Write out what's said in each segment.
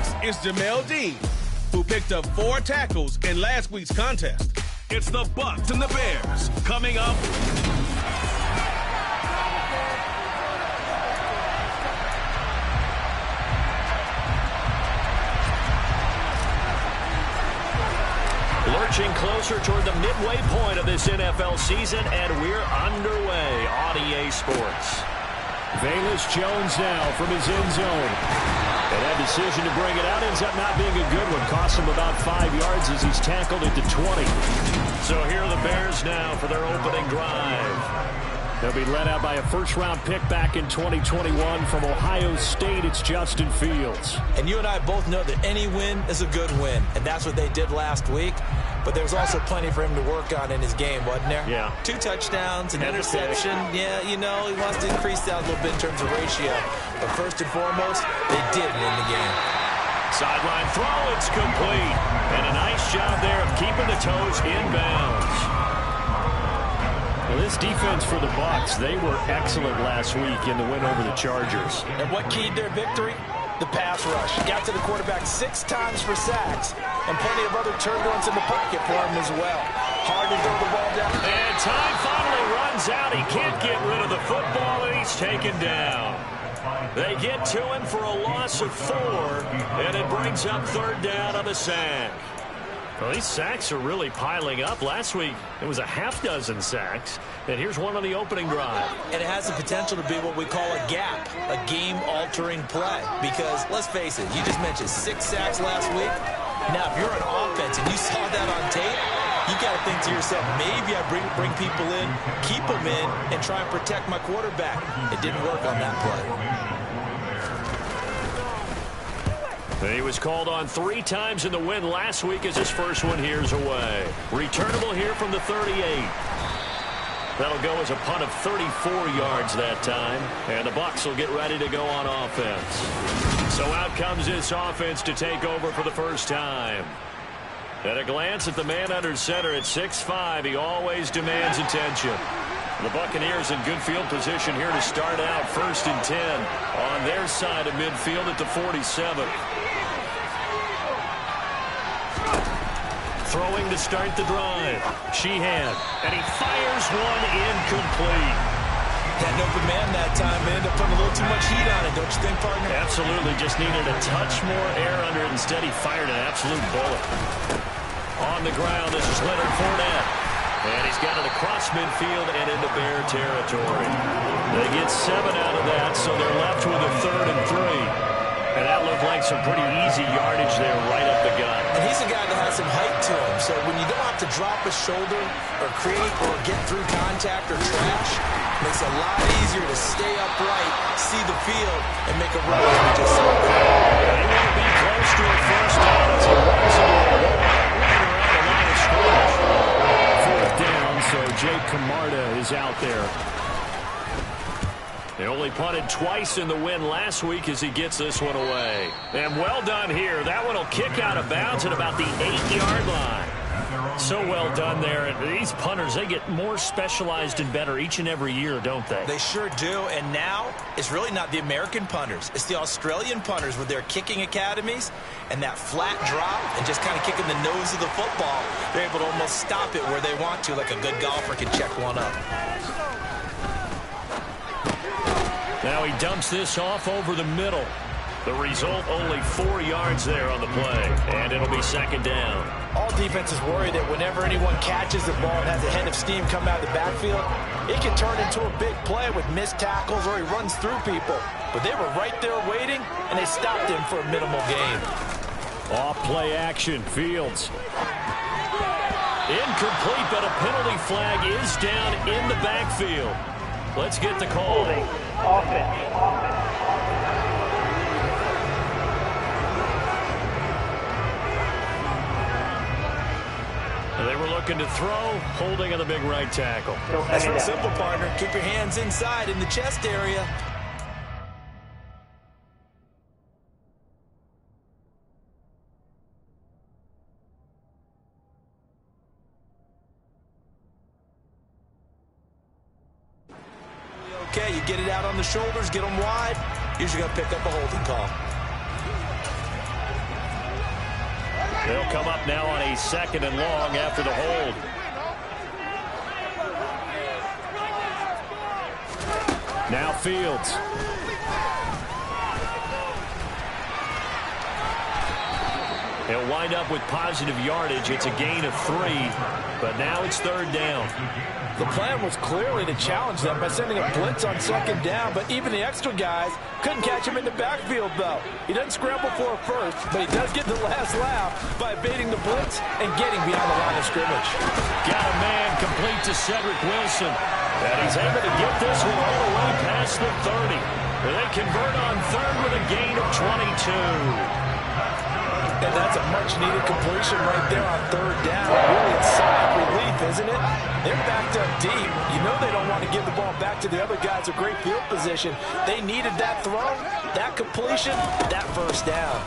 Bucs is Jamel Dean, who picked up 4 tackles in last week's contest. It's the Bucs and the Bears coming up. Lurching closer toward the midway point of this NFL season, and we're underway on EA Sports. Velus Jones now from his end zone. And that decision to bring it out ends up not being a good one. Cost him about 5 yards as he's tackled at the 20. So here are the Bears now for their opening drive. They'll be led out by a first-round pick back in 2021 from Ohio State. It's Justin Fields. And you and I both know that any win is a good win, and that's what they did last week. But there was also plenty for him to work on in his game, wasn't there? Yeah. 2 touchdowns, an interception. Yeah, you know, he wants to increase that a little bit in terms of ratio. But first and foremost, they did win the game. Sideline throw, it's complete. And a nice job there of keeping the toes in bounds. Well, this defense for the Bucs, they were excellent last week in the win over the Chargers. And what keyed their victory? The pass rush. Got to the quarterback 6 times for sacks, and plenty of other turbulence in the pocket for him as well. Hard to throw the ball down. And time finally runs out. He can't get rid of the football, and he's taken down. They get to him for a loss of 4, and it brings up 3rd down on the sack. Well, these sacks are really piling up. Last week, it was a half-dozen sacks. And here's one on the opening drive. And it has the potential to be what we call a gap, a game-altering play. Because, let's face it, you just mentioned 6 sacks last week. Now, if you're an offense and you saw that on tape, you got to think to yourself, maybe I bring people in, keep them in, and try and protect my quarterback. It didn't work on that play. He was called on 3 times in the win last week as his first one here's away. Returnable here from the 38. That'll go as a punt of 34 yards that time. And the Bucs will get ready to go on offense. So out comes this offense to take over for the first time. At a glance at the man under center at 6'5", he always demands attention. The Buccaneers in good field position here to start out 1st and 10 on their side of midfield at the 47. Throwing to start the drive. Sheehan, and he fires one incomplete. Had an open man that time, but ended up putting a little too much heat on it, don't you think, partner? Absolutely, just needed a touch more air under it. Instead, he fired an absolute bullet. On the ground, this is Leonard Fournette. And he's got it across midfield and into Bear territory. They get 7 out of that, so they're left with a 3rd and 3. And that looked like some pretty easy yardage there right up the gut. And he's a guy that has some height to him, so when you don't have to drop a shoulder or create or get through contact or trash, it makes it a lot easier to stay upright, see the field, and make a run as we just saw. They will be close to a first down as he runs into a wall right around the line of scrimmage. 4th down, so Jake Camarda is out there. They only punted twice in the win last week as he gets this one away. And well done here. That one will kick out of bounds at about the 8-yard line. So well done there. And these punters, they get more specialized and better each and every year, don't they? They sure do. And now it's really not the American punters. It's the Australian punters with their kicking academies and that flat drop and just kind of kicking the nose of the football. They're able to almost stop it where they want to, like a good golfer can check one up. Now he dumps this off over the middle. The result, only 4 yards there on the play. And it'll be 2nd down. All defenses worry that whenever anyone catches the ball and has a head of steam come out of the backfield, it can turn into a big play with missed tackles or he runs through people. But they were right there waiting, and they stopped him for a minimal gain. Off play action, Fields. Incomplete, but a penalty flag is down in the backfield. Let's get the call. They were looking to throw, holding on the big right tackle. That's real simple, partner. Keep your hands inside in the chest area. Okay, you get it out on the shoulders, get them wide. Usually going to pick up a holding call. They'll come up now on a 2nd and long after the hold. Now Fields. He'll wind up with positive yardage. It's a gain of 3, but now it's 3rd down. The plan was clearly to challenge them by sending a blitz on 2nd down, but even the extra guys couldn't catch him in the backfield, though. He doesn't scramble for a first, but he does get the last laugh by evading the blitz and getting beyond the line of scrimmage. Got a man complete to Cedric Wilson, and he's able to get this one all the way past the 30. They convert on 3rd with a gain of 22. And that's a much-needed completion right there on 3rd down. Really a sigh of relief, isn't it? They're backed up deep. You know they don't want to give the ball back to the other guys with great field position. They needed that throw, that completion, that 1st down.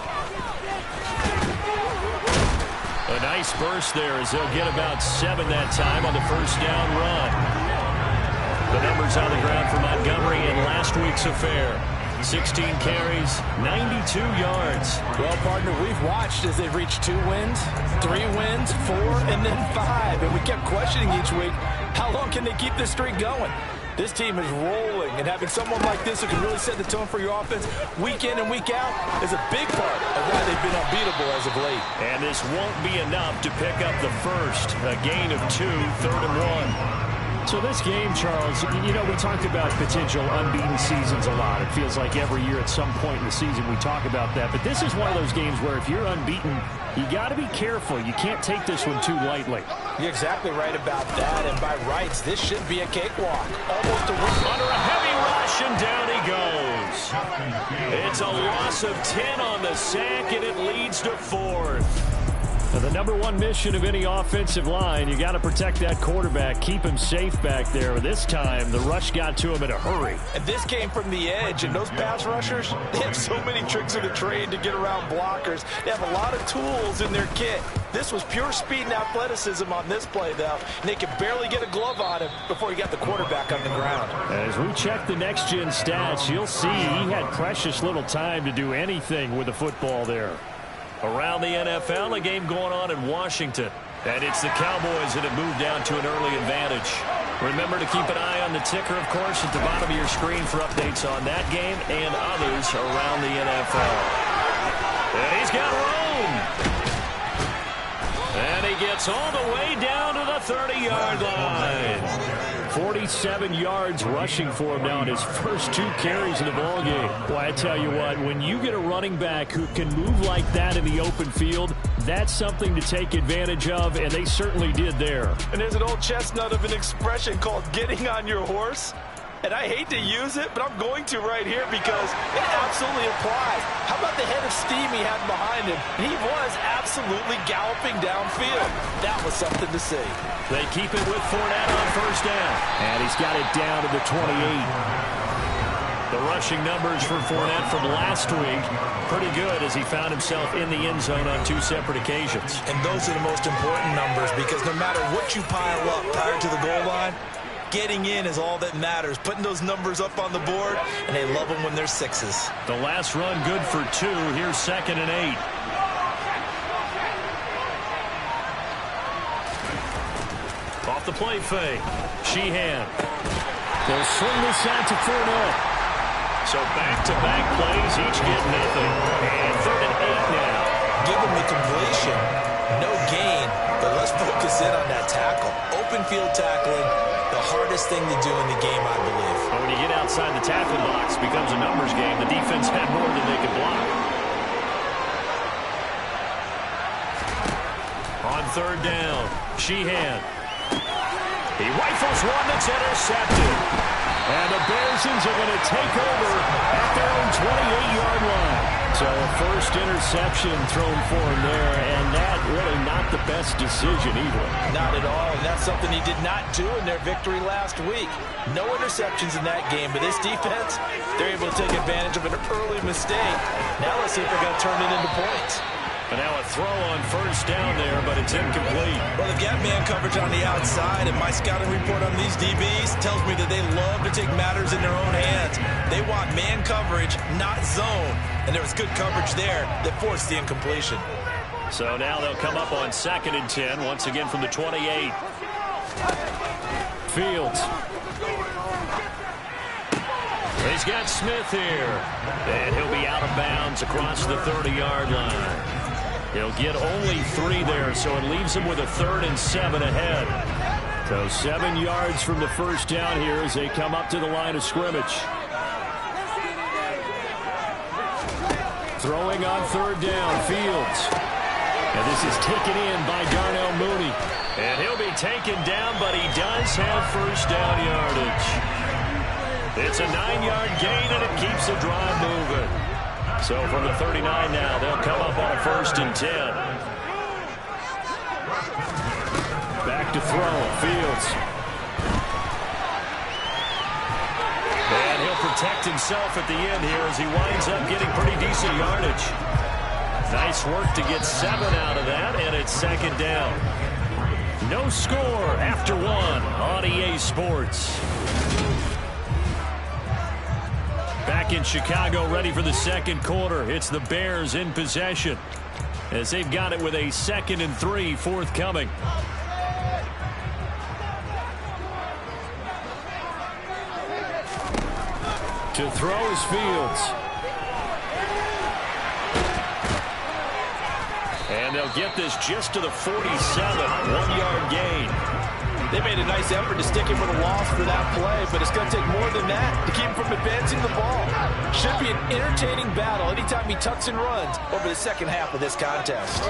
A nice burst there as they'll get about 7 that time on the 1st down run. The numbers on the ground for Montgomery in last week's affair. 16 carries, 92 yards. Well, partner, we've watched as they've reached 2 wins, 3 wins, 4, and then 5. And we kept questioning each week, how long can they keep this streak going? This team is rolling, and having someone like this who can really set the tone for your offense week in and week out is a big part of why they've been unbeatable as of late. And this won't be enough to pick up the first. A gain of 2, 3rd and 1. So this game, Charles, you know, we talked about potential unbeaten seasons a lot. It feels like every year at some point in the season we talk about that. But this is one of those games where if you're unbeaten, you got to be careful. You can't take this one too lightly. You're exactly right about that. And by rights, this should be a cakewalk. Almost a win. Under a heavy rush, and down he goes. It's a loss of 10 on the sack, and it leads to 4th. Now, the #1 mission of any offensive line, you got to protect that quarterback, keep him safe back there. This time, the rush got to him in a hurry. And this came from the edge, and those pass rushers, they have so many tricks of the trade to get around blockers. They have a lot of tools in their kit. This was pure speed and athleticism on this play, though, and they could barely get a glove on him before he got the quarterback on the ground. As we check the next-gen stats, you'll see he had precious little time to do anything with the football there. Around the NFL, a game going on in Washington. And it's the Cowboys that have moved down to an early advantage. Remember to keep an eye on the ticker, of course, at the bottom of your screen for updates on that game and others around the NFL. And he's got room. And he gets all the way down to the 30-yard line. 47 yards rushing for him now in his first 2 carries in the ballgame. Well, I tell you what, when you get a running back who can move like that in the open field, that's something to take advantage of, and they certainly did there. And there's an old chestnut of an expression called getting on your horse. And I hate to use it, but I'm going to right here because it absolutely applies. How about the head of steam he had behind him? He was absolutely galloping downfield. That was something to see. They keep it with Fournette on 1st down. And he's got it down to the 28. The rushing numbers for Fournette from last week, pretty good as he found himself in the end zone on 2 separate occasions. And those are the most important numbers because no matter what you pile up prior to the goal line, getting in is all that matters. Putting those numbers up on the board, and they love them when they're 6s. The last run good for 2. Here's 2nd and 8. Off the play fake. Sheehan. They'll swing this out to Fournette. So back-to-back plays, each get nothing. And 3rd and 8 now. Give him the completion. No gain, but let's focus in on that tackle. Open field tackling, the hardest thing to do in the game, I believe. But when you get outside the tackle box, it becomes a numbers game. The defense had more than they could block. On 3rd down, Sheehan. He rifles one that's intercepted. And the Bearsons are going to take over at their own 28-yard line. So a first interception thrown for him there, and that really not the best decision either. Not at all, and that's something he did not do in their victory last week. No interceptions in that game, but this defense, they're able to take advantage of an early mistake. Now let's see if they're going to turn it into points. And now a throw on 1st down there, but it's incomplete. Well, they've got man coverage on the outside, and my scouting report on these DBs tells me that they love to take matters in their own hands. They want man coverage, not zone. And there was good coverage there that forced the incompletion. So now they'll come up on 2nd and 10, once again from the 28. Fields. He's got Smith here. And he'll be out of bounds across the 30-yard line. He'll get only 3 there, so it leaves him with a 3rd and 7 ahead. So 7 yards from the first down here as they come up to the line of scrimmage. Throwing on 3rd down, Fields. And this is taken in by Darnell Mooney. And he'll be taken down, but he does have first down yardage. It's a 9-yard gain, and it keeps the drive moving. So from the 39 now, they'll come up on a 1st and 10. Back to throw, Fields. And he'll protect himself at the end here as he winds up getting pretty decent yardage. Nice work to get 7 out of that, and it's 2nd down. No score after 1 on EA Sports. Back in Chicago, ready for the 2nd quarter. It's the Bears in possession as they've got it with a 2nd and 3 forthcoming. To throw is Fields. And they'll get this just to the 47, 1-yard gain. They made a nice effort to stick him with a loss for that play, but it's going to take more than that to keep him from advancing the ball. Should be an entertaining battle anytime he tucks and runs over the second half of this contest.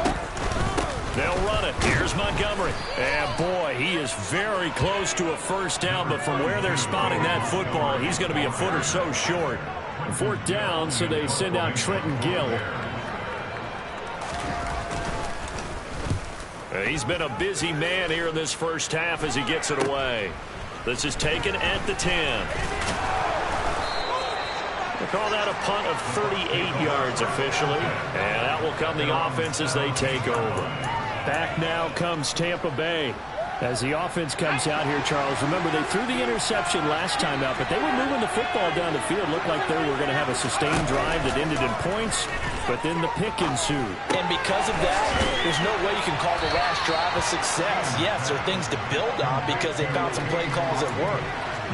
They'll run it. Here's Montgomery. And boy, he is very close to a first down, but from where they're spotting that football, he's going to be a foot or so short. 4th down, so they send out Trenton Gill. He's been a busy man here in this first half as he gets it away. This is taken at the 10. We'll call that a punt of 38 yards officially. And out will come the offense as they take over. Back now comes Tampa Bay. As the offense comes out here, Charles, remember they threw the interception last time out, but they were moving the football down the field. Looked like they were going to have a sustained drive that ended in points, but then the pick ensued. And because of that, there's no way you can call the last drive a success. Yes, there are things to build on because they found some play calls that work.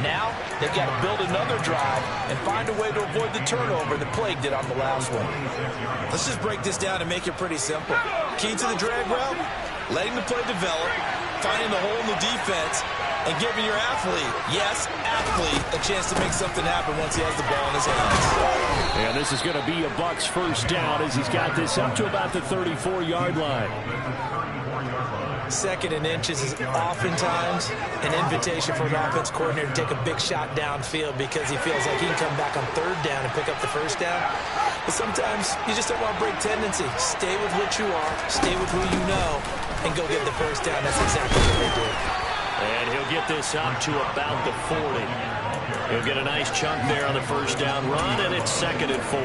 Now, they've got to build another drive and find a way to avoid the turnover that plagued it on the last one. Let's just break this down and make it pretty simple. Key to the drag route, letting the play develop, finding the hole in the defense, and giving your athlete, yes, athlete, a chance to make something happen once he has the ball in his hands. And this is going to be a Bucs first down as he's got this up to about the 34-yard line. 2nd and inches is oftentimes an invitation for an offense coordinator to take a big shot downfield because he feels like he can come back on 3rd down and pick up the first down. But sometimes you just don't want to break tendency. Stay with what you are, stay with who you know, and go get the first down. That's exactly what they did. And he'll get this up to about the 40. He'll get a nice chunk there on the first down run, and it's 2nd and 4.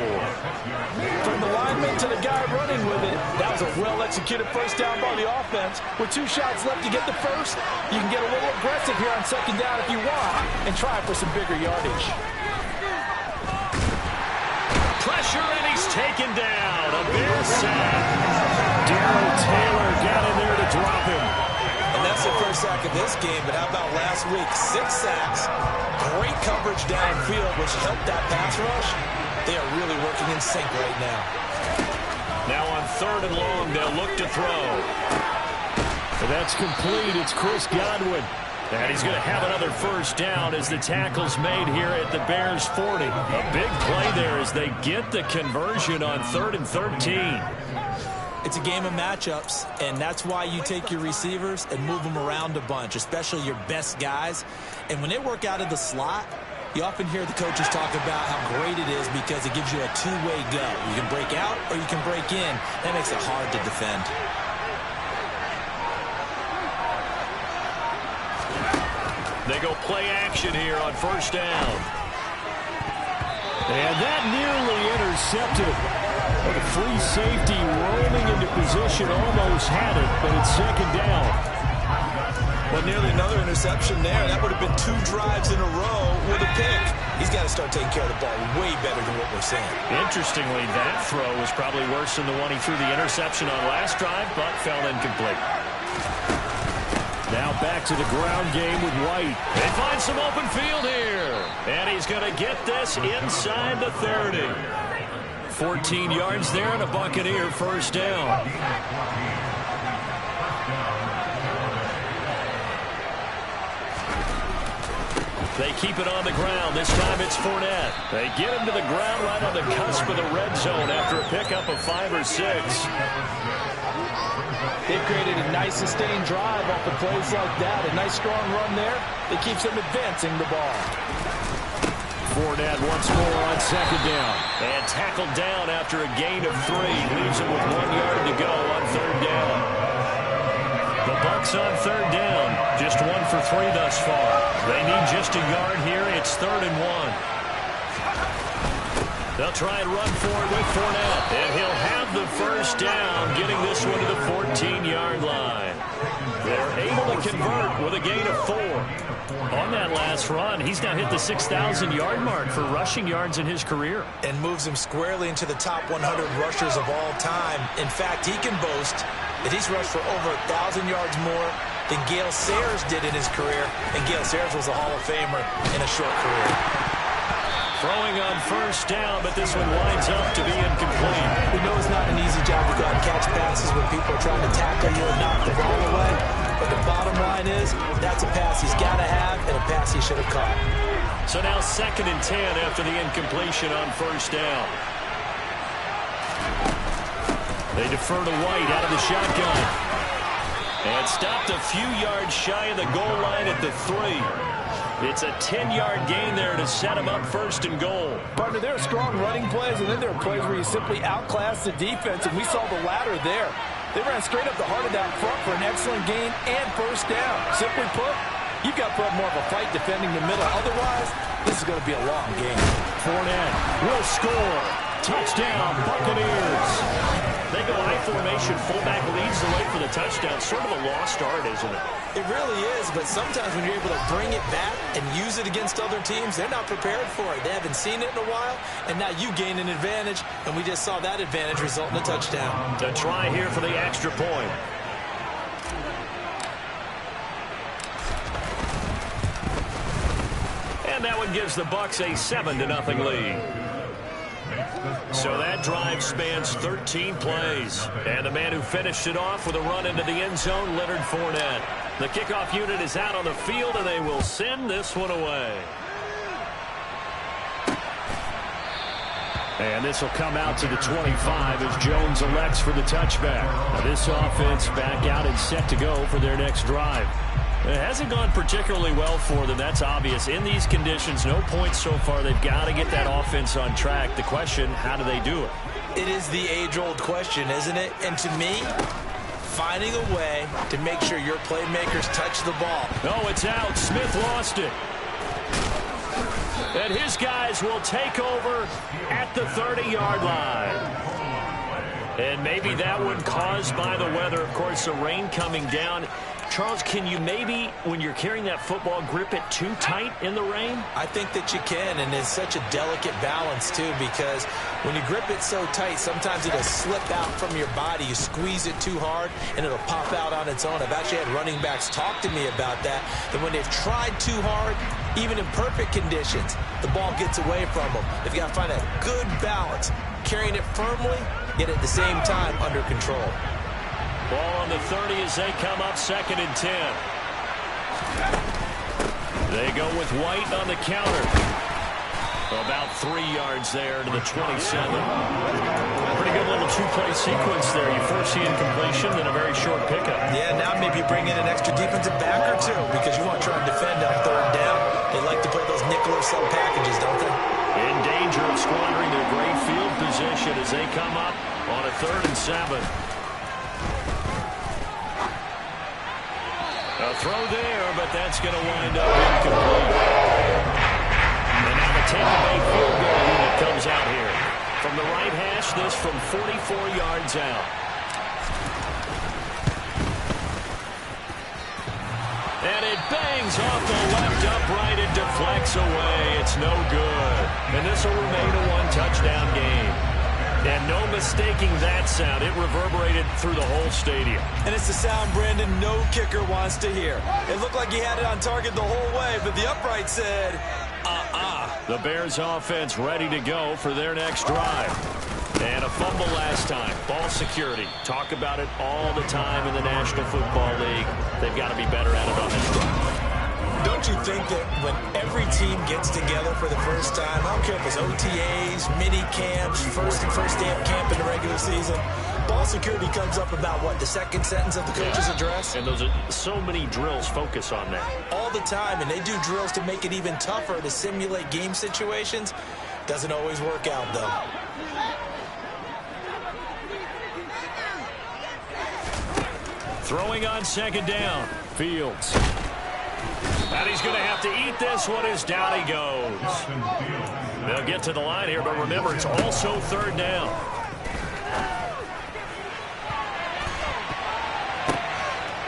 From the lineman to the guy running with it, that was a well-executed first down by the offense. With 2 shots left to get the first, you can get a little aggressive here on 2nd down if you want and try for some bigger yardage. Pressure, and he's taken down. A Bears sack. Darrell Taylor got in there to drop him. And that's the first sack of this game, but how about last week? 6 sacks, great coverage downfield, which helped that pass rush. They are really working in sync right now. Now on 3rd and long, they'll look to throw. And that's complete. It's Chris Godwin. And he's going to have another first down as the tackle's made here at the Bears 40. A big play there as they get the conversion on 3rd and 13. It's a game of matchups, and that's why you take your receivers and move them around a bunch, especially your best guys. And when they work out of the slot, you often hear the coaches talk about how great it is because it gives you a two-way go. You can break out or you can break in. That makes it hard to defend. They go play action here on first down. And that nearly intercepted. But a free safety rolling into position almost had it, but it's 2nd down. Well, nearly another interception there. That would have been 2 drives in a row with a pick. He's got to start taking care of the ball way better than what we're seeing. Interestingly, that throw was probably worse than the one he threw the interception on last drive, but fell incomplete. Now back to the ground game with White. They find some open field here. And he's going to get this inside the 30. 14 yards there and a Buccaneer first down. They keep it on the ground. This time it's Fournette. They get him to the ground right on the cusp of the red zone after a pickup of 5 or 6. They've created a nice sustained drive off of plays like that. A nice strong run there. It keeps them advancing the ball. Fournette once more on second down. And tackled down after a gain of 3. Leaves him with 1 yard to go on third down. The Bucs on third down. Just 1 for 3 thus far. They need just a yard here. It's 3rd and 1. They'll try and run for it with Fournette. And he'll have the first down, getting this one to the 14-yard line. They're able to convert with a gain of 4. On that last run, he's now hit the 6,000-yard mark for rushing yards in his career. And moves him squarely into the top 100 rushers of all time. In fact, he can boast that he's rushed for over 1,000 yards more than Gale Sayers did in his career. And Gale Sayers was a Hall of Famer in a short career. Throwing on first down, but this one winds up to be incomplete. We know it's not an easy job to go out and catch passes when people are trying to tackle you and knock the ball away. But the bottom line is, that's a pass he's got to have and a pass he should have caught. So now 2nd and 10 after the incompletion on first down. They defer to White out of the shotgun. And stopped a few yards shy of the goal line at the 3. It's a 10-yard gain there to set him up 1st and goal. Partner, there are strong running plays, and then there are plays where you simply outclass the defense, and we saw the latter there. They ran straight up the heart of that front for an excellent gain and first down. Simply put, you've got to put up more of a fight defending the middle. Otherwise, this is going to be a long game. Fournette will score. Touchdown, Buccaneers. They go I formation. Fullback leads the way for the touchdown. Sort of a lost art, isn't it? It really is, but sometimes when you're able to bring it back and use it against other teams, they're not prepared for it. They haven't seen it in a while, and now you gain an advantage, and we just saw that advantage result in a touchdown. The try here for the extra point. And that one gives the Bucs a 7-0 lead. So that drive spans 13 plays. And the man who finished it off with a run into the end zone, Leonard Fournette. The kickoff unit is out on the field, and they will send this one away. And this will come out to the 25 as Jones elects for the touchback. Now this offense back out and set to go for their next drive. It hasn't gone particularly well for them. That's obvious. In these conditions, no points so far. They've got to get that offense on track. The question, how do they do it? It is the age-old question, isn't it? And to me, finding a way to make sure your playmakers touch the ball. No, it's out. Smith lost it. And his guys will take over at the 30-yard line. And maybe that one caused by the weather. Of course, the rain coming down. Charles, can you maybe, when you're carrying that football, grip it too tight in the rain? I think that you can, and it's such a delicate balance, too, because when you grip it so tight, sometimes it'll slip out from your body. You squeeze it too hard, and it'll pop out on its own. I've actually had running backs talk to me about that when they've tried too hard, even in perfect conditions, the ball gets away from them. They've got to find a good balance, carrying it firmly, yet at the same time under control. Ball on the 30 as they come up 2nd and 10. They go with White on the counter. About 3 yards there to the 27. Pretty good little two-play sequence there. You force the incompletion, then a very short pickup. Yeah, now maybe bring in an extra defensive back or two because you want to try and defend on 3rd down. They like to play those nickel or sub packages, don't they? In danger of squandering their great field position as they come up on a 3rd and 7. A throw there, but that's going to wind up incomplete. And now the Tampa Bay field goal unit comes out here. From the right hash, this from 44 yards out. it bangs off the left upright and deflects away. It's no good. And this will remain a one-touchdown game. And no mistaking that sound. It reverberated through the whole stadium. And it's the sound, Brandon, no kicker wants to hear. It looked like he had it on target the whole way, but the upright said, The Bears offense ready to go for their next drive. And a fumble last time. Ball security. Talk about it all the time in the National Football League. They've got to be better at it on this drive. Don't you think that when every team gets together for the first time, I don't care if it's OTAs, mini camps, first day of camp in the regular season, ball security comes up about, what, the second sentence of the coach's address? And those are so many drills focus on that. All the time, and they do drills to make it even tougher to simulate game situations. Doesn't always work out, though. Throwing on second down. Fields. And he's going to have to eat this one as down he goes. They'll get to the line here, but remember, it's also third down.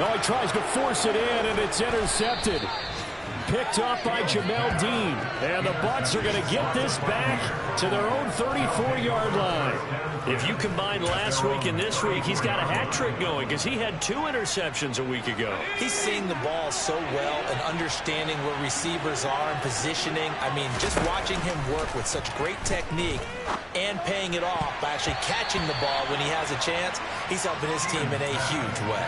Oh, he tries to force it in, and it's intercepted. Picked off by Jamel Dean. And the Bucs are going to get this back to their own 34-yard line. If you combine last week and this week, he's got a hat trick going because he had 2 interceptions a week ago. He's seeing the ball so well and understanding where receivers are and positioning. I mean, just watching him work with such great technique and paying it off by actually catching the ball when he has a chance, he's helping his team in a huge way.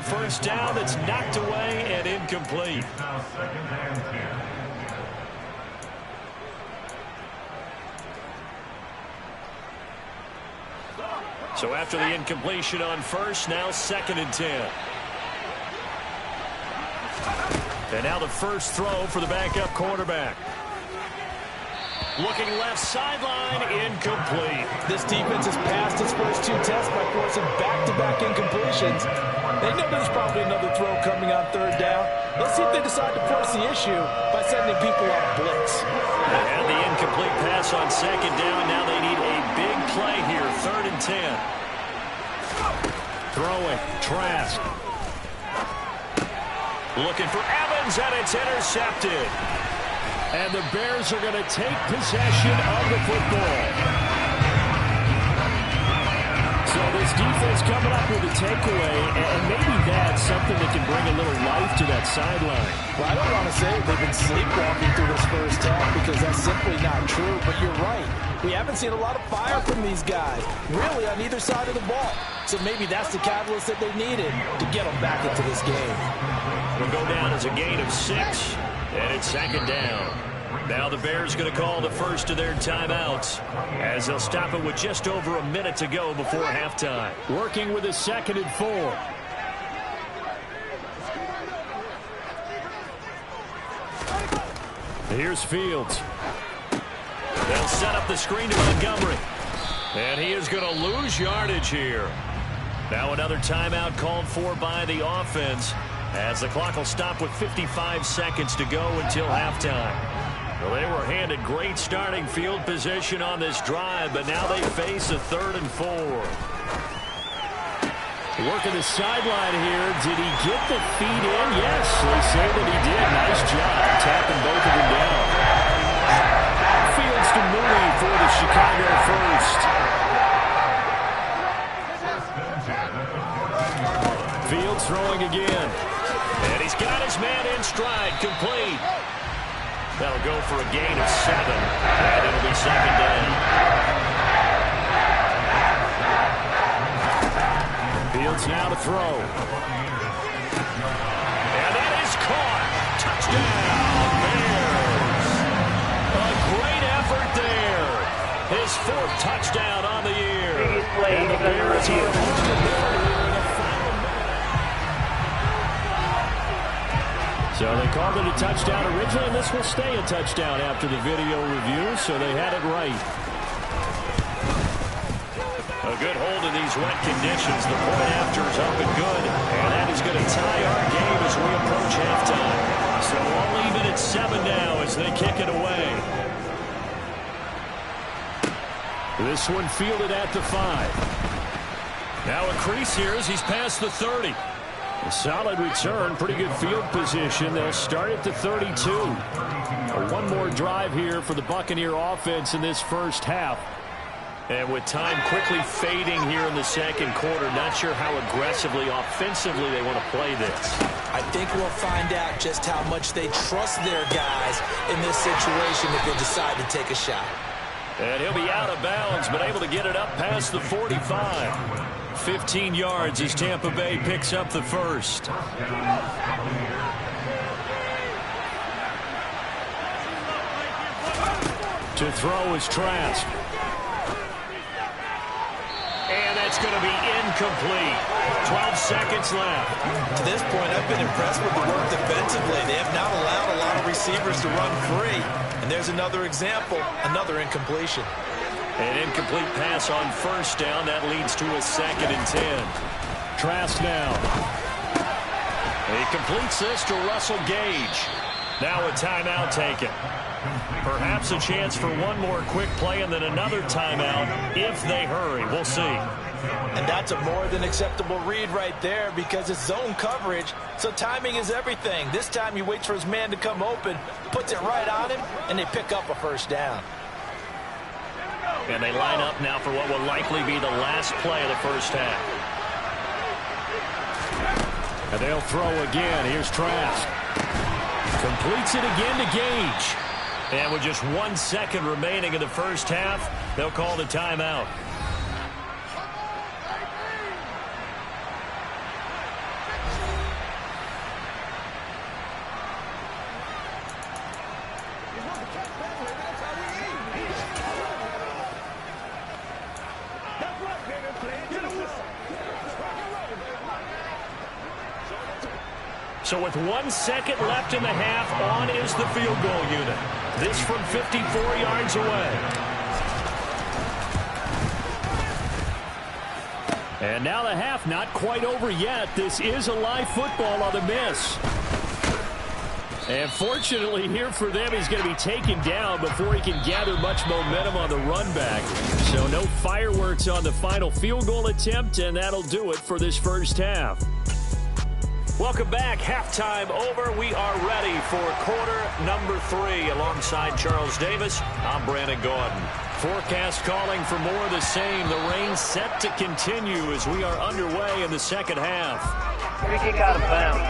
First down, it's knocked away and incomplete. So after the incompletion on first, now 2nd and 10. And now the first throw for the backup quarterback. Looking left sideline, incomplete. This defense has passed its first 2 tests by forcing back-to-back incompletions. They know there's probably another throw coming on third down. Let's see if they decide to force the issue by sending people on blitz. And the incomplete pass on second down. Now they need a big play here, 3rd and 10. Throwing, Trask. Looking for Evans, and it's intercepted. And the Bears are going to take possession of the football. So this defense coming up with a takeaway, and maybe that's something that can bring a little life to that sideline. Well, I don't want to say they've been sleepwalking through this first half because that's simply not true, but you're right. We haven't seen a lot of fire from these guys, really on either side of the ball. So maybe that's the catalyst that they needed to get them back into this game. It'll go down as a gain of 6, and it's 2nd down. Now the Bears going to call the first of their timeouts as they'll stop it with just over a minute to go before halftime. Working with a 2nd and 4. Here's Fields. They'll set up the screen to Montgomery. And he is going to lose yardage here. Now another timeout called for by the offense as the clock will stop with 55 seconds to go until halftime. Well, they were handed great starting field position on this drive, but now they face a 3rd and 4. Working the sideline here. Did he get the feet in? Yes, they say that he did. Nice job tapping both of them down. Fields to Mooney for the Chicago first. Fields throwing again. And he's got his man in stride, complete. That'll go for a gain of 7, and it'll be 2nd down. Fields now to throw. And that is caught. Touchdown, Bears. A great effort there. His 4th touchdown on the year. And the Bears are on the board here in the final minute. So they called it a touchdown originally, and this will stay a touchdown after the video review, so they had it right. A good hold in these wet conditions. The point after is up and good, and that is going to tie our game as we approach halftime. So all even at 7 now as they kick it away. This one fielded at the 5. Now a crease here as he's past the 30. A solid return, pretty good field position. They'll start at the 32. One more drive here for the Buccaneer offense in this first half. And with time quickly fading here in the second quarter, not sure how aggressively, offensively they want to play this. I think we'll find out just how much they trust their guys in this situation if they decide to take a shot. And he'll be out of bounds, but able to get it up past the 45. 15 yards as Tampa Bay picks up the first. To throw is Trask. And that's going to be incomplete. 12 seconds left. To this point, I've been impressed with the work defensively. They have not allowed a lot of receivers to run free. And there's another example, another incompletion. An incomplete pass on first down. That leads to a 2nd and 10. Trask now. He completes this to Russell Gage. Now a timeout taken. Perhaps a chance for one more quick play and then another timeout if they hurry. We'll see. And that's a more than acceptable read right there because it's zone coverage, so timing is everything. This time he waits for his man to come open, puts it right on him, and they pick up a first down. And they line up now for what will likely be the last play of the first half. And they'll throw again. Here's Trask. Completes it again to Gage. And with just 1 second remaining in the first half, they'll call the timeout. So with 1 second left in the half, on is the field goal unit. This from 54 yards away. And now the half not quite over yet. This is a live football on the miss. And fortunately here for them, he's going to be taken down before he can gather much momentum on the run back. So no fireworks on the final field goal attempt, and that'll do it for this first half. Welcome back. Halftime over. We are ready for quarter number 3. Alongside Charles Davis, I'm Brandon Gordon. Forecast calling for more of the same. The rain set to continue as we are underway in the second half. Free kick out of bounds.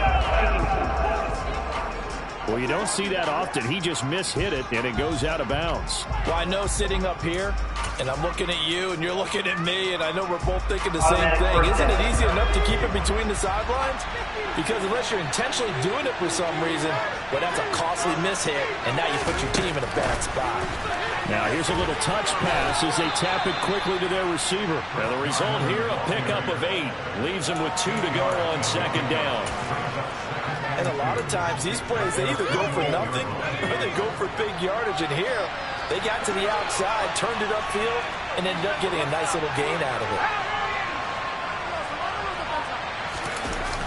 Well, you don't see that often. He just mishit it, and it goes out of bounds. Well, I know sitting up here, and I'm looking at you, and you're looking at me, and I know we're both thinking the same thing. Isn't it easy enough to keep it between the sidelines? Because unless you're intentionally doing it for some reason, well, that's a costly mishit, and now you put your team in a bad spot. Now here's a little touch pass as they tap it quickly to their receiver. Now the result here, a pickup of 8. Leaves them with 2 to go on second down. And a lot of times, these plays, they either go for nothing or they go for big yardage. And here, they got to the outside, turned it upfield, and ended up getting a nice little gain out of it.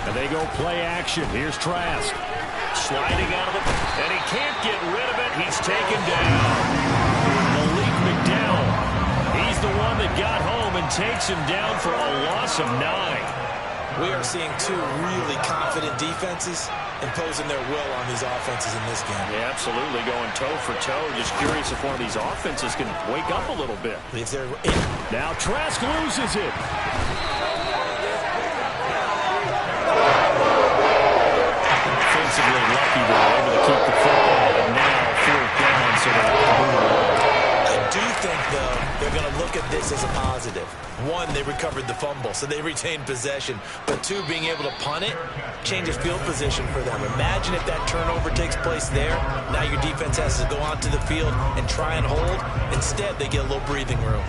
And they go play action. Here's Trask. Sliding out of it, and he can't get rid of it. He's taken down. Malik McDowell. He's the one that got home and takes him down for a loss of 9. We are seeing 2 really confident defenses imposing their will on these offenses in this game. Yeah, absolutely, going toe for toe. Just curious if one of these offenses can wake up a little bit. If they're now Trask loses it. Offensively lucky they're able to keep the football, and now 4th down, so they're able to move it along. I do think, though, they're going to look at this as a positive. 1, they recovered the fumble, so they retained possession. But 2, being able to punt it changes field position for them. Imagine if that turnover takes place there. Now your defense has to go onto the field and try and hold. Instead, they get a little breathing room.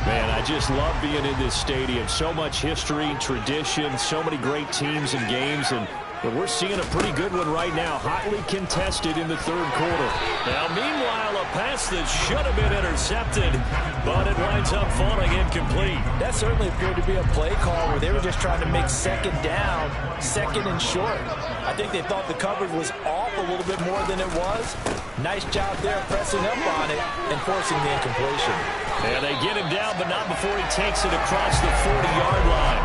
Man, I just love being in this stadium. So much history, tradition, so many great teams and games, and we're seeing a pretty good one right now, hotly contested in the 3rd quarter. Now, meanwhile, a pass that should have been intercepted, but it winds up falling incomplete. That certainly appeared to be a play call where they were just trying to make second down, second and short. I think they thought the coverage was off a little bit more than it was. Nice job there pressing up on it and forcing the incompletion. And they get him down, but not before he takes it across the 40-yard line.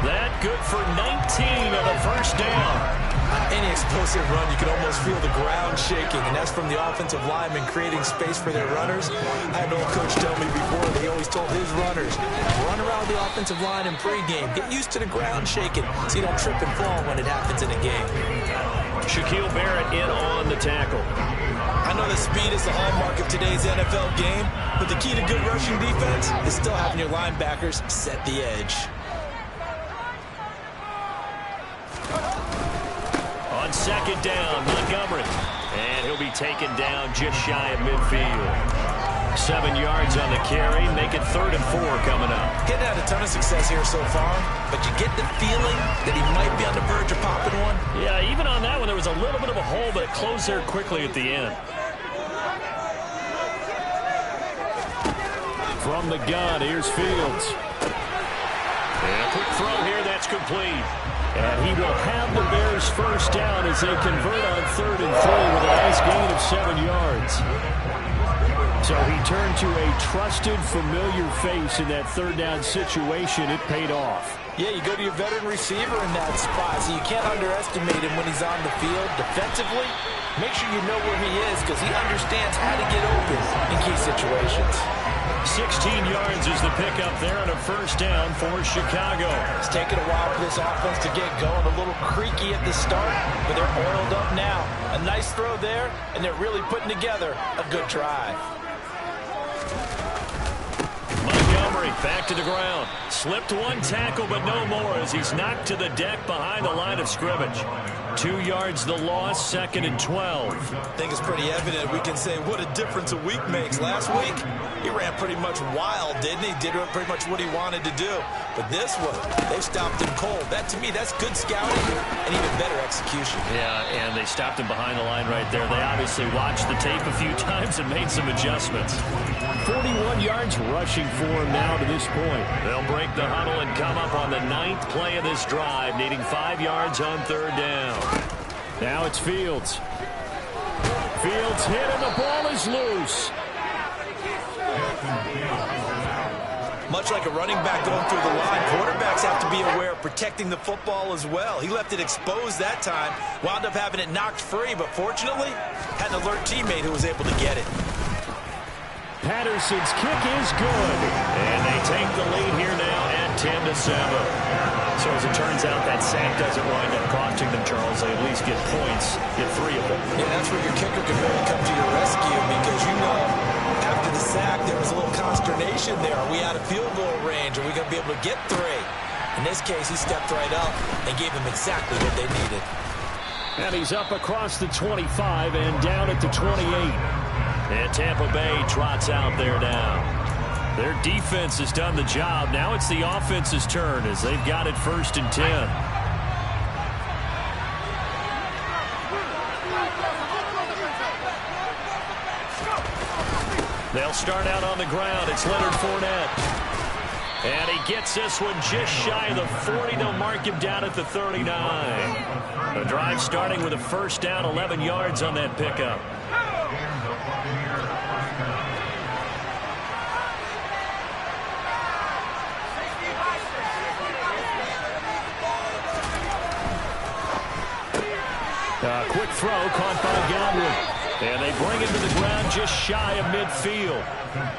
That good for 19 on the first down. Any explosive run, you can almost feel the ground shaking, and that's from the offensive linemen creating space for their runners. I had an old coach tell me before, they always told his runners, run around the offensive line in pregame. Get used to the ground shaking so you don't trip and fall when it happens in a game. Shaquille Barrett in on the tackle. I know that speed is the hallmark of today's NFL game, but the key to good rushing defense is still having your linebackers set the edge. On second down, Montgomery. And he'll be taken down just shy of midfield. 7 yards on the carry. Make it 3rd and 4 coming up. Getting had a ton of success here so far, but you get the feeling that he might be on the verge of popping one. Yeah, even on that one, there was a little bit of a hole, but it closed there quickly at the end. From the gun, here's Fields. And a quick throw here, that's complete. And he will have the Bears first down as they convert on 3rd and 3 with a nice gain of 7 yards. So he turned to a trusted, familiar face in that 3rd down situation. It paid off. Yeah, you go to your veteran receiver in that spot, so you can't underestimate him when he's on the field. Defensively, make sure you know where he is because he understands how to get open in key situations. 16 yards is the pickup there on a first down for Chicago. It's taken a while for this offense to get going. A little creaky at the start, but they're oiled up now. A nice throw there, and they're really putting together a good drive. Montgomery back to the ground. Slipped one tackle, but no more as he's knocked to the deck behind the line of scrimmage. 2 yards the loss, 2nd and 12. I think it's pretty evident we can say what a difference a week makes. Last week, he ran pretty much wild, didn't he? Did pretty much what he wanted to do. But this one, they stopped him cold. That, to me, that's good scouting and even better execution. Yeah, and they stopped him behind the line right there. They obviously watched the tape a few times and made some adjustments. 41 yards rushing for him now to this point. They'll break the huddle and come up on the 9th play of this drive, needing 5 yards on 3rd down. Now it's Fields. Fields hit and the ball is loose. Much like a running back going through the line, quarterbacks have to be aware of protecting the football as well. He left it exposed that time, wound up having it knocked free, but fortunately, had an alert teammate who was able to get it. Patterson's kick is good. And they take the lead here now at 10-7. So as it turns out, that sack doesn't wind up costing them, Charles. They at least get points, get 3 of them. Yeah, that's where your kicker can really come to your rescue because you know after the sack there was a little consternation there. Are we out of field goal range? Are we going to be able to get 3? In this case, he stepped right up and gave them exactly what they needed. And he's up across the 25 and down at the 28. And Tampa Bay trots out there now. Their defense has done the job. Now it's the offense's turn as they've got it 1st and 10. They'll start out on the ground. It's Leonard Fournette. And he gets this one just shy of the 40. They'll mark him down at the 39. The drive starting with a first down, 11 yards on that pickup. Quick throw caught by Godwin. And they bring him to the ground just shy of midfield.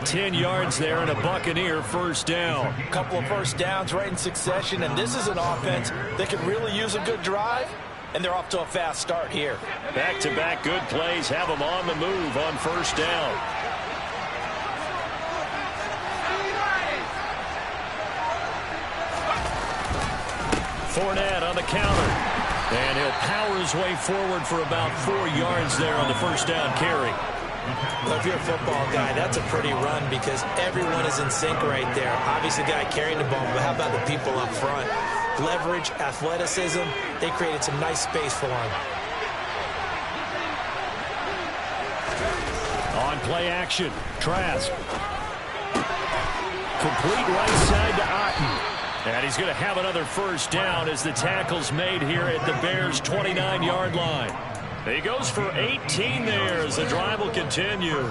10 yards there and a Buccaneer first down. A couple of first downs right in succession, and this is an offense that could really use a good drive, and they're off to a fast start here. Back-to-back good plays have them on the move on first down. Fournette on the counter. And he'll power his way forward for about 4 yards there on the first down carry. Well, if you're a football guy, that's a pretty run because everyone is in sync right there. Obviously, the guy carrying the ball, but how about the people up front? Leverage, athleticism, they created some nice space for him. On play action, Trask. Complete right side to Otten. And he's going to have another first down as the tackle's made here at the Bears' 29-yard line. He goes for 18 there as the drive will continue.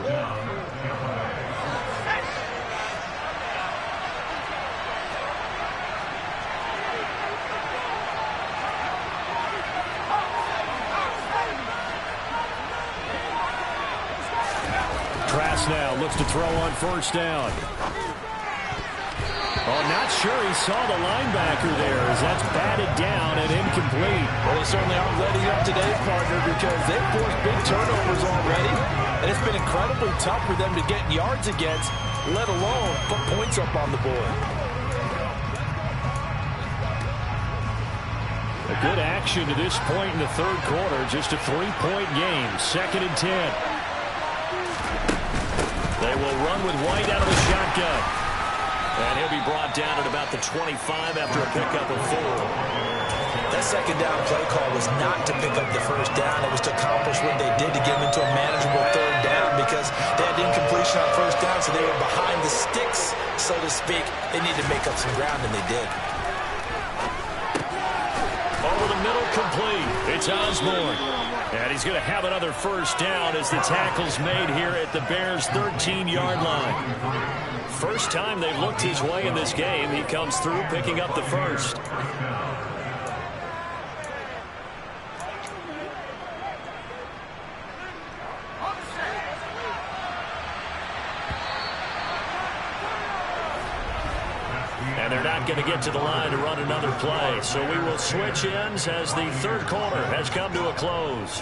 Fields now looks to throw on first down. Oh, not sure he saw the linebacker there as that's batted down and incomplete. Well, they certainly aren't letting up today, partner, because they've forced big turnovers already. And it's been incredibly tough for them to get yards against, let alone put points up on the board. A good action to this point in the third quarter. Just a 3-point game. 2nd and 10. They will run with White out of the shotgun. And he'll be brought down at about the 25 after a pickup of 4. That second down play call was not to pick up the first down. It was to accomplish what they did to get them into a manageable third down because they had incompletion on first down, so they were behind the sticks, so to speak. They needed to make up some ground, and they did. Over the middle, complete. It's Osborne. And he's going to have another first down as the tackle's made here at the Bears' 13-yard line. First time they've looked his way in this game. He comes through picking up the first. And they're not going to get to the line to run another play. So we will switch ends as the third quarter has come to a close.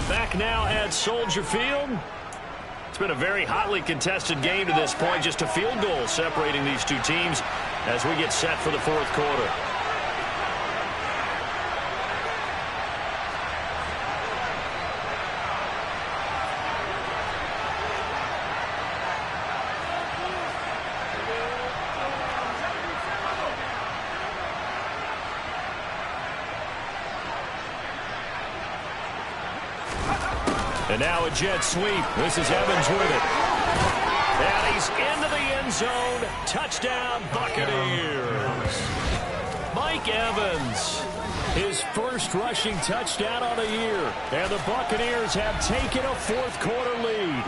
Back now at Soldier Field. It's been a very hotly contested game to this point. Just a field goal separating these two teams as we get set for the fourth quarter. And now a jet sweep. This is Evans with it. And he's into the end zone. Touchdown, Buccaneers. Mike Evans, his first rushing touchdown of the year. And the Buccaneers have taken a fourth quarter lead.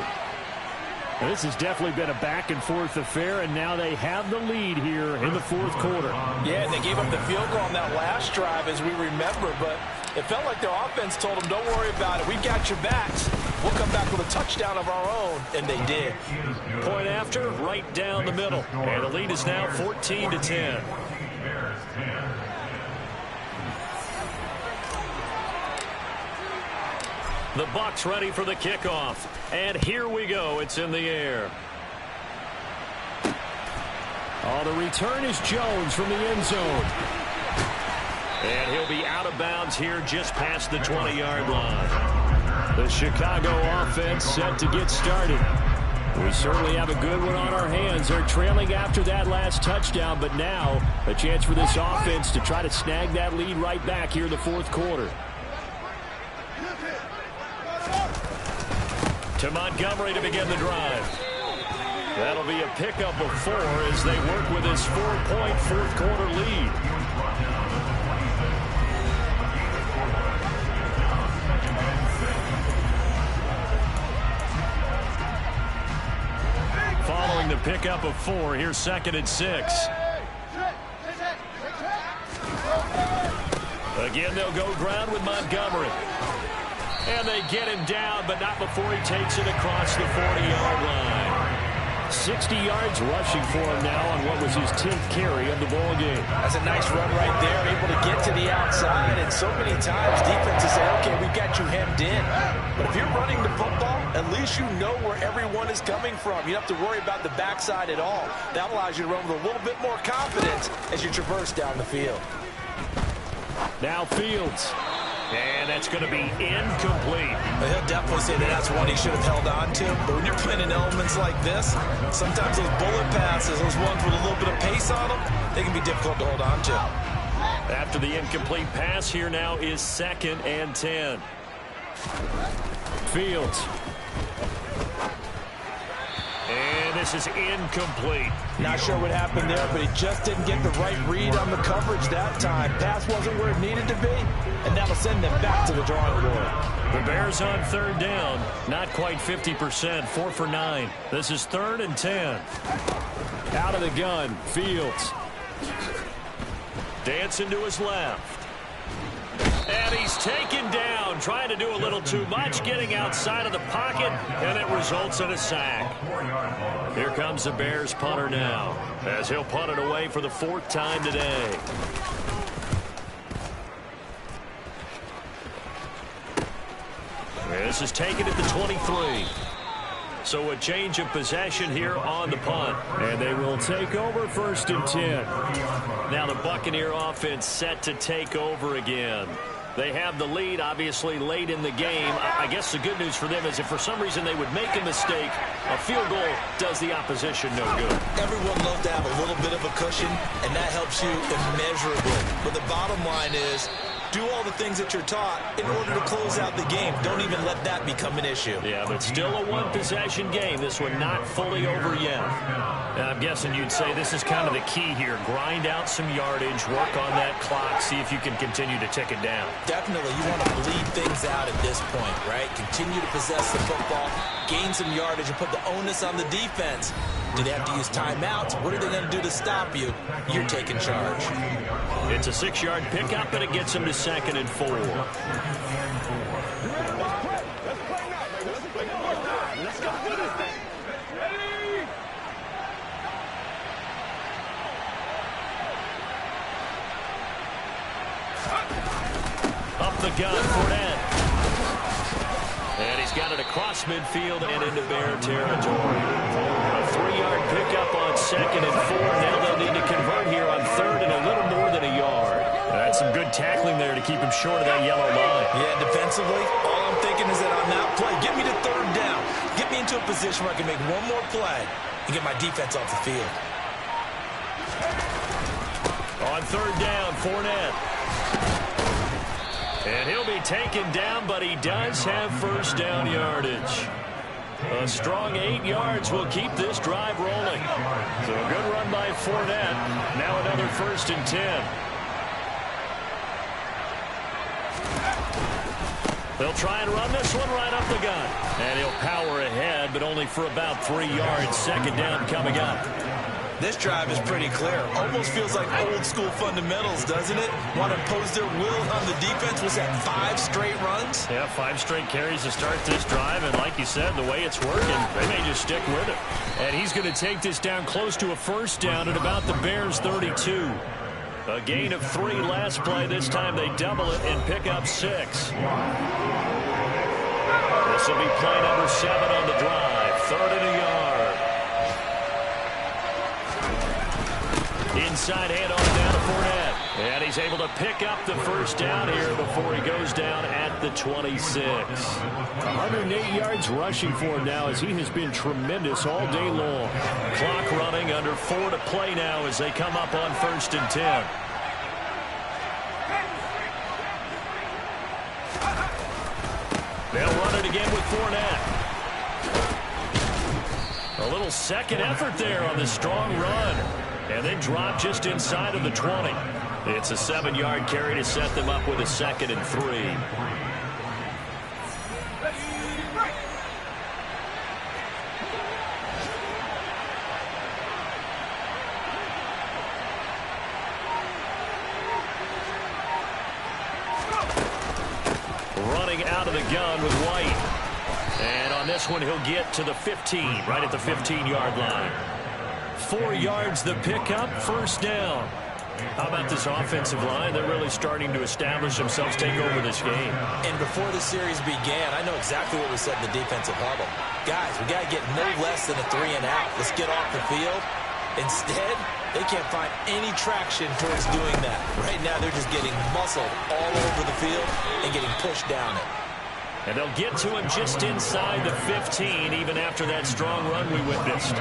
And this has definitely been a back-and-forth affair, and now they have the lead here in the fourth quarter. Yeah, and they gave up the field goal on that last drive, as we remember, but it felt like their offense told them, don't worry about it. We've got your backs. We'll come back with a touchdown of our own, and they did. Point after, right down the middle. And the lead is now 14-10. The Bucs ready for the kickoff. And here we go. It's in the air. Oh, the return is Jones from the end zone. And he'll be out of bounds here just past the 20-yard line. The Chicago offense set to get started. We certainly have a good one on our hands. They're trailing after that last touchdown, but now a chance for this offense to try to snag that lead right back here in the fourth quarter. To Montgomery to begin the drive. That'll be a pickup of 4 as they work with this 4-point fourth quarter lead. Following the pickup of 4, here's 2nd and 6. Again, they'll go ground with Montgomery. And they get him down, but not before he takes it across the 40-yard line. 60 yards rushing for him now on what was his 10th carry of the ball game. That's a nice run right there, able to get to the outside. And so many times defenses say, okay, we've got you hemmed in. But if you're running the football, at least you know where everyone is coming from. You don't have to worry about the backside at all. That allows you to run with a little bit more confidence as you traverse down the field. Now Fields. And that's going to be incomplete. He'll definitely say that that's one he should have held on to. But when you're playing in elements like this, sometimes those bullet passes, those ones with a little bit of pace on them, they can be difficult to hold on to. After the incomplete pass, here now is 2nd and 10. Fields. And this is incomplete. Not sure what happened there, but he just didn't get the right read on the coverage that time. Pass wasn't where it needed to be, and that'll send them back to the drawing board. The Bears on 3rd down. Not quite 50%. 4 for 9. This is 3rd and 10. Out of the gun. Fields. Dancing to his left. And he's taken down, trying to do a little too much, getting outside of the pocket, and it results in a sack. Here comes the Bears punter now, as he'll punt it away for the 4th time today. This is taken at the 23. So a change of possession here on the punt. And they will take over 1st and 10. Now the Buccaneer offense set to take over again. They have the lead, obviously, late in the game. I guess the good news for them is if for some reason they would make a mistake, a field goal does the opposition no good. Everyone loves to have a little bit of a cushion, and that helps you immeasurably. But the bottom line is, do all the things that you're taught in order to close out the game. Don't even let that become an issue. Yeah, but still a one-possession game. This one not fully over yet. And I'm guessing you'd say this is kind of the key here. Grind out some yardage, work on that clock, see if you can continue to tick it down. Definitely, you want to bleed things out at this point, right? Continue to possess the football, gain some yardage, and put the onus on the defense. Do they have to use timeouts? What are they going to do to stop you? You're taking charge. It's a 6-yard pickup, and it gets him to 2nd and 4. Up the gun, Fournette. And he's got it across midfield and into Bear territory. A 3-yard pickup on 2nd and 4. Now they'll need to convert here on 3rd and a little more than a yard. That's some good tackling there to keep him short of that yellow line. Yeah, defensively, all I'm thinking is that on that play, get me to 3rd down. Get me into a position where I can make one more play and get my defense off the field. On 3rd down, Fournette. And he'll be taken down, but he does have 1st down yardage. A strong 8 yards will keep this drive rolling. So a good run by Fournette. Now another 1st and 10. They'll try and run this one right up the gut. And he'll power ahead, but only for about 3 yards. 2nd down coming up. This drive is pretty clear. Almost feels like old school fundamentals, doesn't it? Want to impose their will on the defense. Was that 5 straight runs? Yeah, 5 straight carries to start this drive. And like you said, the way it's working, they may just stick with it. And he's going to take this down close to a 1st down at about the Bears' 32. A gain of 3 last play. This time they double it and pick up 6. This will be play number 7 on the drive. 3rd and a yard. Inside handoff down to Fournette. And he's able to pick up the 1st down here before he goes down at the 26. 108 yards rushing for him now as he has been tremendous all day long. Clock running, under 4 to play now as they come up on 1st and 10. They'll run it again with Fournette. A little second effort there on the strong run. And then drop just inside of the 20. It's a 7-yard carry to set them up with a 2nd and 3. Running out of the gun with White. And on this one, he'll get to the 15, right at the 15-yard line. 4 yards the pickup, 1st down. How about this offensive line? They're really starting to establish themselves, take over this game. And before the series began, I know exactly what we said in the defensive huddle. Guys, we got to get no less than a 3 and out. Let's get off the field. Instead, they can't find any traction towards doing that. Right now, they're just getting muscled all over the field and getting pushed down it. And they'll get to him just inside the 15, even after that strong run we witnessed.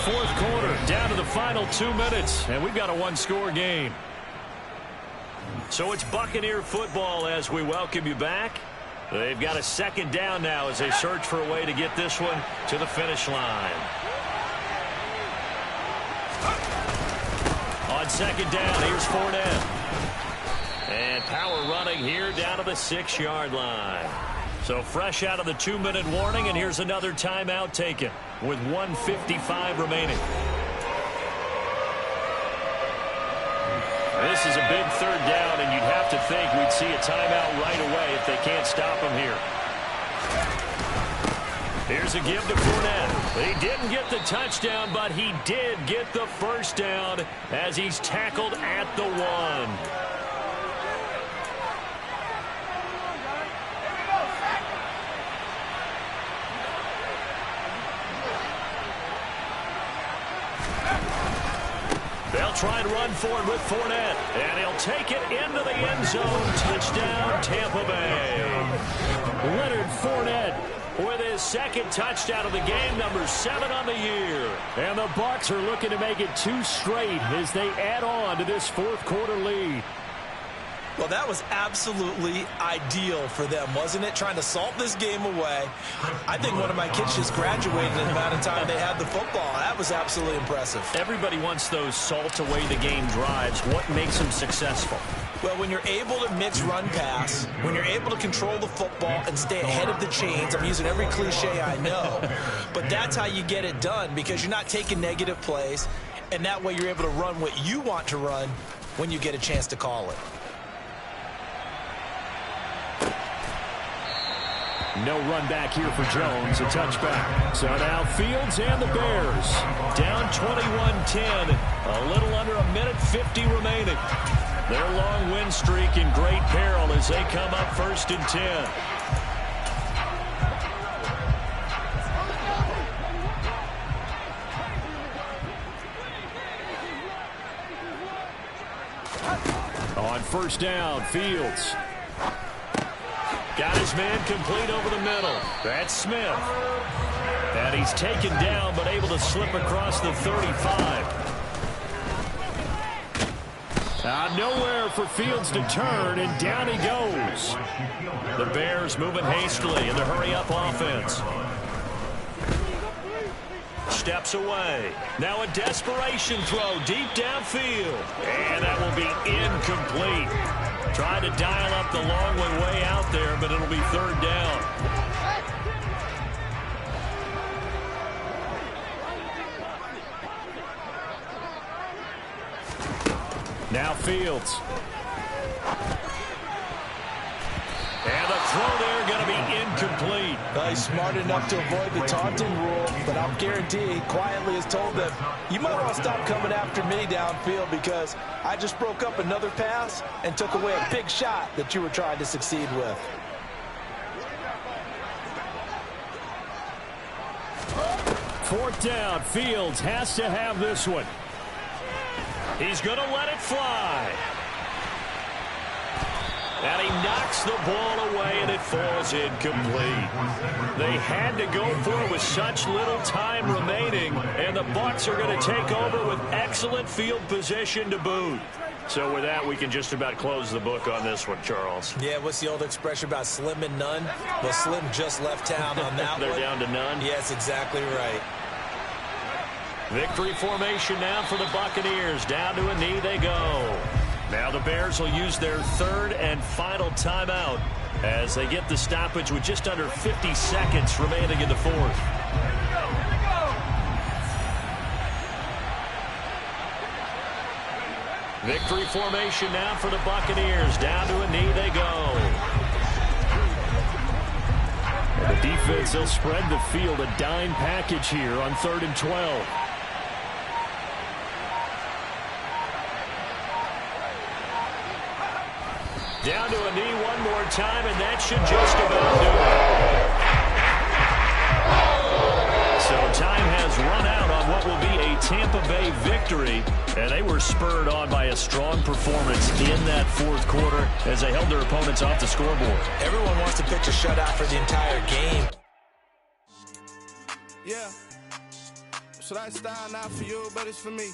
4th quarter, down to the final 2 minutes, and we've got a 1-score game. So it's Buccaneer football as we welcome you back. They've got a 2nd down now as they search for a way to get this one to the finish line. On 2nd down, here's Fournette. And power running here down to the 6-yard line. So fresh out of the 2-minute warning, and here's another timeout taken with 1:55 remaining. This is a big third down, and you'd have to think we'd see a timeout right away if they can't stop him here. Here's a give to Fournette. He didn't get the touchdown, but he did get the first down as he's tackled at the 1. They'll try and run forward with Fournette, and he'll take it into the end zone. Touchdown, Tampa Bay. Leonard Fournette with his second touchdown of the game, number 7 on the year. And the Bucs are looking to make it 2 straight as they add on to this fourth-quarter lead. Well, that was absolutely ideal for them, wasn't it? Trying to salt this game away. I think one of my kids just graduated in the amount of time they had the football. That was absolutely impressive. Everybody wants those salt-away-the-game drives. What makes them successful? Well, when you're able to mix run-pass, when you're able to control the football and stay ahead of the chains, I'm using every cliche I know, but that's how you get it done because you're not taking negative plays, and that way you're able to run what you want to run when you get a chance to call it. No run back here for Jones, a touchback. So now Fields and the Bears down 21-10, a little under a minute 50 remaining. Their long win streak in great peril as they come up 1st and 10. On 1st down, Fields. Got his man complete over the middle. That's Smith. And he's taken down but able to slip across the 35. Nowhere for Fields to turn, and down he goes. The Bears moving hastily in the hurry-up offense. Steps away. Now a desperation throw deep downfield. And that will be incomplete. Trying to dial up the long one way out there, but it'll be 3rd down. Now Fields. And the throw there going to be incomplete. He's smart enough to avoid the taunting rule, but I'll guarantee he quietly has told them, you might want to stop coming after me downfield because I just broke up another pass and took away a big shot that you were trying to succeed with. Fourth down, Fields has to have this one. He's going to let it fly. And he knocks the ball away, and it falls incomplete. They had to go for it with such little time remaining, and the Bucs are going to take over with excellent field position to boot. So with that, we can just about close the book on this one, Charles. Yeah, what's the old expression about slim and none? Well, Slim just left town on that They're one. down to none? Yes, exactly right. Victory formation now for the Buccaneers. Down to a knee they go. Now the Bears will use their 3rd and final timeout as they get the stoppage with just under 50 seconds remaining in the 4th. Victory formation now for the Buccaneers. Down to a knee they go. And the defense, they'll spread the field, a dime package here on 3rd and 12. Down to a knee one more time, and that should just about do it. So time has run out on what will be a Tampa Bay victory, and they were spurred on by a strong performance in that 4th quarter as they held their opponents off the scoreboard. Everyone wants to pitch a shutout for the entire game. Yeah. Should I style not for you, but it's for me?